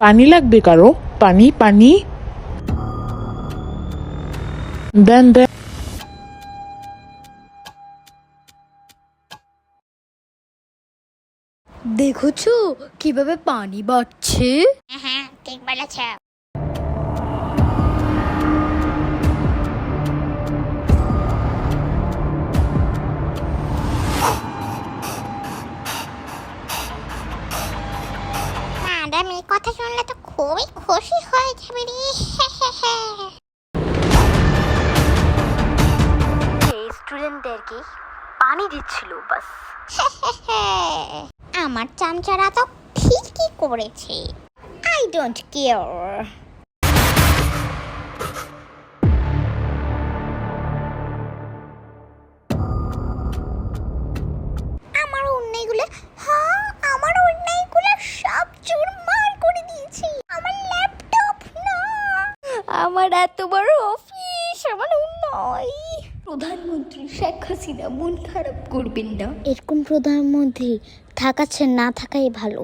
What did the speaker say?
পানি লাগবে কারো? পানি পানি দেন দেন। দেখছো কিভাবে পানি বাড়ছে? হ্যাঁ ঠিক বলেছ। ম্যাডাম এই কথা শুনলে তো খুবই খুশি হয়ে যাবে রে। স্টুডেন্টদেরকে পানি দিচ্ছিল বাস। আমার চামচারা তো ঠিকই করেছে। I don't care. আমার অন্যায়গুলো, হ্যাঁ আমার অন্যায়গুলো সব চুরমার করে দিয়েছি। আমার ল্যাপটপ না, আমার এত বড় অফিস আমার নয়। প্রধানমন্ত্রী শেখ হাসিনা মন খারাপ করবেন না। এরকম প্রধানমন্ত্রী থাকাচ্ছে না থাকাই ভালো।